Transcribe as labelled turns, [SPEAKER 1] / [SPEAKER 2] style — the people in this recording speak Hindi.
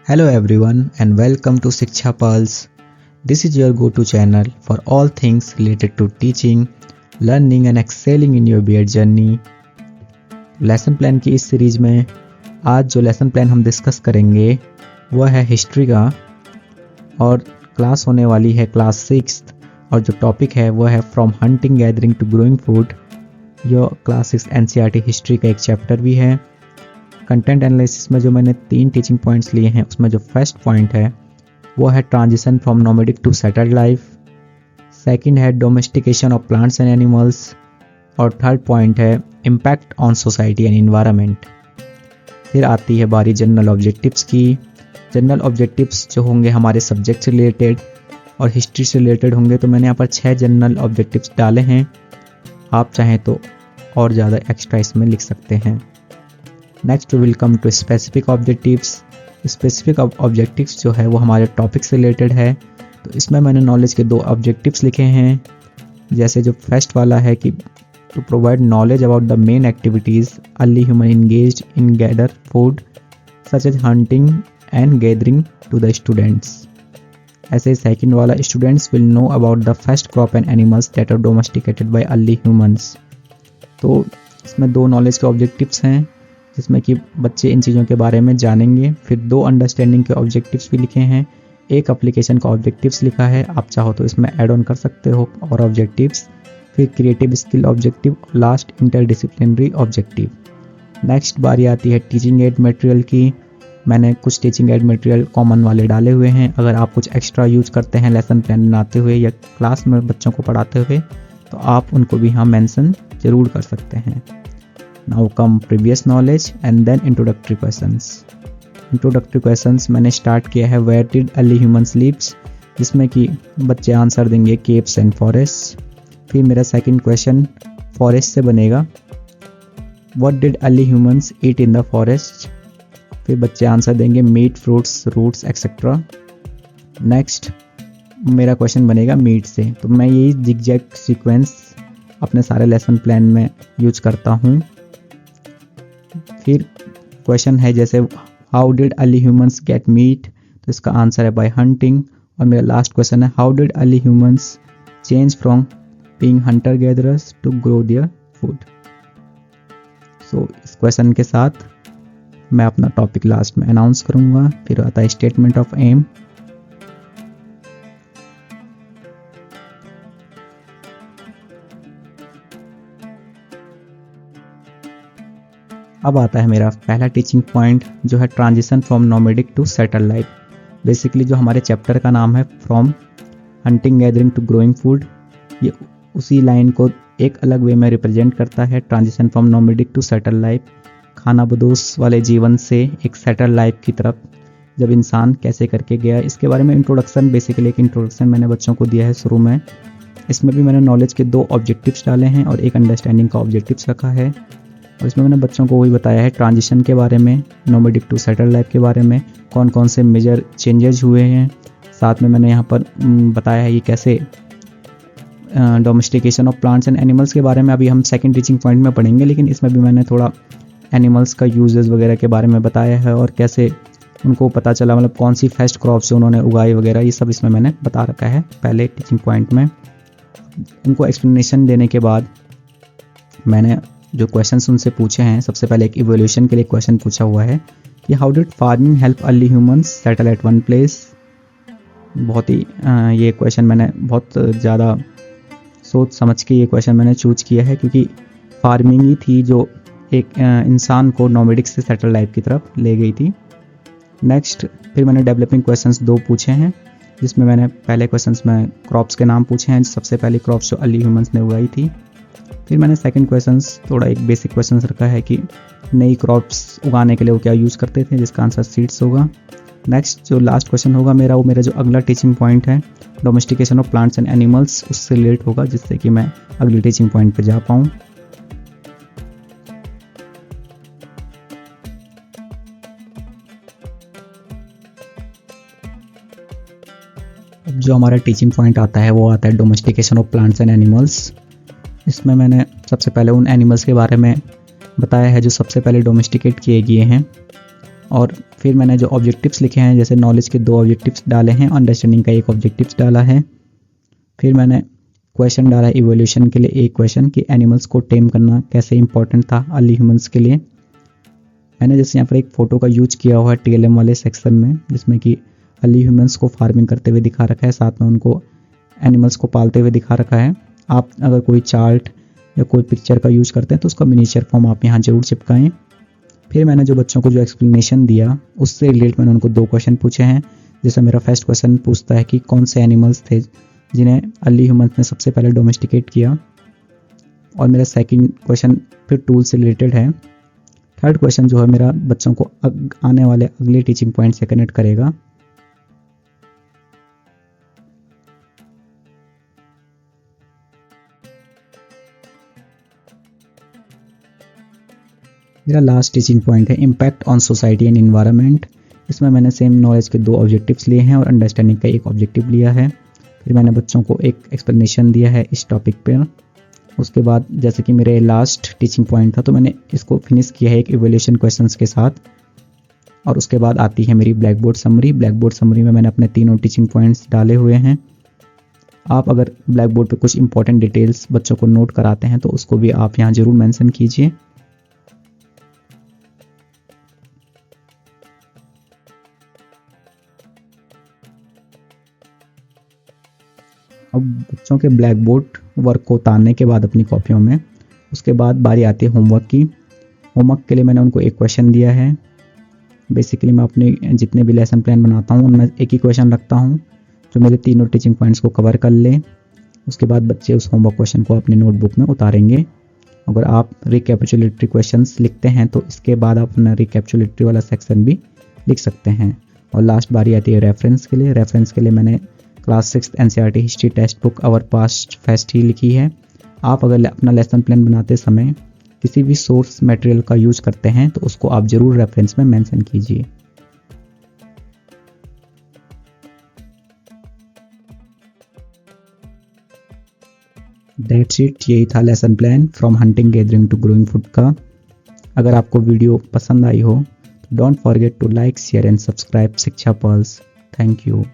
[SPEAKER 1] Hello everyone and welcome to Shiksha Pulse. This is your go-to channel for all things related to teaching, learning and excelling in your BEd journey. Lesson plan की इस सीरीज में आज जो लेसन प्लान हम डिस्कस करेंगे वह है हिस्ट्री का और क्लास होने वाली है क्लास 6 और जो टॉपिक है वह है from hunting gathering to growing food. यह क्लास 6 NCERT हिस्ट्री का एक चैप्टर भी है। कंटेंट एनालिसिस में जो मैंने 3 टीचिंग पॉइंट्स लिए हैं उसमें जो फर्स्ट पॉइंट है वो है transition from nomadic to settled life, second है domestication of plants and animals और थर्ड पॉइंट है impact on society and environment. फिर आती है बारी जनरल ऑब्जेक्टिव्स की। जनरल ऑब्जेक्टिव्स जो होंगे हमारे सब्जेक्ट से रिलेटेड और हिस्ट्री से रिलेटेड होंगे, तो मैंने यहाँ पर 6 जनरल ऑब्जेक्टिव्स डाले हैं। आप चाहें तो और ज़्यादा एक्स्ट्रा इसमें लिख सकते हैं। Next we will come to specific objectives. Specific objectives जो है वो हमारे टॉपिक से रिलेटेड है, तो इसमें मैंने नॉलेज के 2 ऑब्जेक्टिव्स लिखे हैं। जैसे जो फर्स्ट वाला है कि to provide knowledge about the main activities early human engaged in gather food such as hunting and gathering to the students. ऐसे सेकंड वाला students will know about the first crop and animals that are domesticated by early humans. तो इसमें 2 नॉलेज के ऑब्जेक्टिव्स हैं जिसमें कि बच्चे इन चीज़ों के बारे में जानेंगे। फिर 2 अंडरस्टैंडिंग के ऑब्जेक्टिव्स भी लिखे हैं, एक एप्लीकेशन का ऑब्जेक्टिव्स लिखा है। आप चाहो तो इसमें ऐड ऑन कर सकते हो और ऑब्जेक्टिव्स। फिर creative skill objective, last interdisciplinary objective. Next बारी आती है टीचिंग एड मटेरियल की। मैंने कुछ टीचिंग एड मटेरियल कॉमन वाले डाले हुए हैं। अगर आप कुछ एक्स्ट्रा यूज करते हैं लेसन प्लान बनाते हुए या क्लास में बच्चों को पढ़ाते हुए, तो आप उनको भी यहाँ मेंशन ज़रूर कर सकते हैं। Now come previous knowledge and then introductory questions. Introductory questions मैंने स्टार्ट किया है Where did early humans live, जिसमें कि बच्चे आंसर देंगे caves and forests। फिर मेरा सेकंड क्वेश्चन फॉरेस्ट से बनेगा What did early humans eat in the forest। फिर बच्चे आंसर देंगे meat, fruits, roots etcetera. Next मेरा क्वेश्चन बनेगा मीट से, तो मैं यही जिगजैग सीक्वेंस अपने सारे लेसन प्लान में यूज करता हूँ। फिर क्वेश्चन है जैसे how did early humans get meat, तो इसका आंसर है बाय हंटिंग। और मेरा लास्ट क्वेश्चन है how did early humans change from being hunter gatherers to grow their food. So इस क्वेश्चन के साथ मैं अपना टॉपिक लास्ट में अनाउंस करूंगा। फिर आता है स्टेटमेंट ऑफ एम। अब आता है मेरा पहला टीचिंग पॉइंट जो है transition from nomadic to settled life. Basically जो हमारे चैप्टर का नाम है from hunting gathering to growing food, ये उसी लाइन को एक अलग वे में रिप्रेजेंट करता है। Transition from nomadic to settled life, खाना बदोश वाले जीवन से एक सेटल्ड लाइफ की तरफ जब इंसान कैसे करके गया, इसके बारे में इंट्रोडक्शन, बेसिकली एक इंट्रोडक्शन मैंने बच्चों को दिया है शुरू में। इसमें भी मैंने नॉलेज के 2 ऑब्जेक्टिव्स डाले हैं और एक अंडरस्टैंडिंग का ऑब्जेक्टिव्स रखा है। और इसमें मैंने बच्चों को वही बताया है ट्रांजिशन के बारे में, नोमैडिक टू सेटल्ड लाइफ के बारे में, कौन कौन से मेजर चेंजेस हुए हैं। साथ में मैंने यहाँ पर बताया है ये कैसे domestication of plants and animals के बारे में अभी हम सेकंड टीचिंग पॉइंट में पढ़ेंगे, लेकिन इसमें भी मैंने थोड़ा एनिमल्स का यूजेस वगैरह के बारे में बताया है और कैसे उनको पता चला, मतलब कौन सी फर्स्ट क्रॉप्स उन्होंने उगाई वगैरह, ये सब इसमें मैंने बता रखा है पहले टीचिंग पॉइंट में। उनको एक्सप्लेनेशन देने के बाद मैंने जो क्वेश्चंस उनसे पूछे हैं, सबसे पहले एक इवोल्यूशन के लिए क्वेश्चन पूछा हुआ है कि how did farming help early humans settle at one place. बहुत ही ये क्वेश्चन मैंने बहुत ज़्यादा सोच समझ के ये क्वेश्चन मैंने चूज किया है, क्योंकि फार्मिंग ही थी जो एक इंसान को नोमैडिक से सेटल लाइफ की तरफ ले गई थी। नेक्स्ट फिर मैंने डेवलपिंग क्वेश्चंस 2 पूछे हैं, जिसमें मैंने पहले क्वेश्चंस में क्रॉप्स के नाम पूछे हैं, सबसे पहले क्रॉप्स जो अर्ली ह्यूमंस ने उगाई थी। फिर मैंने सेकंड क्वेश्चंस थोड़ा एक बेसिक क्वेश्चंस रखा है कि नई क्रॉप्स उगाने के लिए वो क्या यूज़ करते थे, जिसका आंसर सीड्स होगा। नेक्स्ट जो लास्ट क्वेश्चन होगा मेरा, वो मेरा जो अगला टीचिंग पॉइंट है domestication of plants and animals, उससे रिलेट होगा, जिससे कि मैं अगली टीचिंग पॉइंट पे जा पाऊँ। जो हमारा टीचिंग पॉइंट आता है वो आता है domestication of plants and animals. इसमें मैंने सबसे पहले उन एनिमल्स के बारे में बताया है जो सबसे पहले डोमेस्टिकेट किए गए हैं, और फिर मैंने जो ऑब्जेक्टिव्स लिखे हैं, जैसे नॉलेज के 2 ऑब्जेक्टिव्स डाले हैं, अंडरस्टैंडिंग का 1 ऑब्जेक्टिव्स डाला है। फिर मैंने क्वेश्चन डाला है इवोल्यूशन के लिए एक क्वेश्चन कि एनिमल्स को टेम करना कैसे इंपॉर्टेंट था अर्ली ह्यूमंस के लिए। मैंने जैसे यहाँ पर एक फ़ोटो का यूज किया हुआ है TLM वाले सेक्शन में, जिसमें कि अर्ली ह्यूमंस को फार्मिंग करते हुए दिखा रखा है, साथ में उनको एनिमल्स को पालते हुए दिखा रखा है। आप अगर कोई चार्ट या कोई पिक्चर का यूज़ करते हैं तो उसका मिनिएचर फॉर्म आप यहाँ ज़रूर चिपकाएं। फिर मैंने जो बच्चों को जो एक्सप्लेनेशन दिया उससे रिलेटेड मैंने उनको 2 क्वेश्चन पूछे हैं। जैसे मेरा फर्स्ट क्वेश्चन पूछता है कि कौन से एनिमल्स थे जिन्हें अर्ली ह्यूमंस ने सबसे पहले डोमेस्टिकेट किया, और मेरा सेकंड क्वेश्चन फिर टूल से रिलेटेड है। थर्ड क्वेश्चन जो है मेरा बच्चों को आने वाले अगले टीचिंग पॉइंट से कनेक्ट करेगा। मेरा लास्ट टीचिंग पॉइंट है impact on society and environment. इसमें मैंने सेम नॉलेज के 2 ऑब्जेक्टिव्स लिए हैं और अंडरस्टैंडिंग का 1 ऑब्जेक्टिव लिया है। फिर मैंने बच्चों को एक एक्सप्लेनेशन दिया है इस टॉपिक पर। उसके बाद जैसे कि मेरे लास्ट टीचिंग पॉइंट था तो मैंने इसको फिनिश किया है एक इवैल्यूएशन क्वेश्चंस के साथ। और उसके बाद आती है मेरी black board summary. Black board summary में मैंने अपने 3 टीचिंग पॉइंट्स डाले हुए हैं। आप अगर ब्लैक बोर्ड पे कुछ इंपॉर्टेंट डिटेल्स बच्चों को नोट कराते हैं तो उसको भी आप यहाँ ज़रूर मेंशन कीजिए। अब बच्चों के ब्लैक बोर्ड वर्क को उतारने के बाद अपनी कॉपियों में, उसके बाद बारी आती है होमवर्क की। होमवर्क के लिए मैंने उनको एक क्वेश्चन दिया है। बेसिकली मैं अपने जितने भी लेसन प्लान बनाता हूँ उनमें एक ही क्वेश्चन रखता हूँ जो मेरे 3 टीचिंग पॉइंट्स को कवर कर ले। उसके बाद बच्चे उस होमवर्क क्वेश्चन को अपनी नोटबुक में उतारेंगे। अगर आप रिकैपिचुलेटरी क्वेश्चंस लिखते हैं तो इसके बाद आप अपना रिकैपिचुलेटरी वाला सेक्शन भी लिख सकते हैं। और लास्ट बारी आती है रेफरेंस के लिए। रेफरेंस के लिए मैंने class 6 NCERT history text book our past first ही लिखी है। आप अगर अपना लेसन प्लान बनाते समय किसी भी सोर्स मटेरियल का यूज करते हैं तो उसको आप ज़रूर रेफरेंस में मेंशन कीजिए। दैट्स इट, यही था lesson plan from hunting gathering to growing food का। अगर आपको वीडियो पसंद आई हो तो don't forget to like, share and subscribe Shiksha Pulse. Thank you.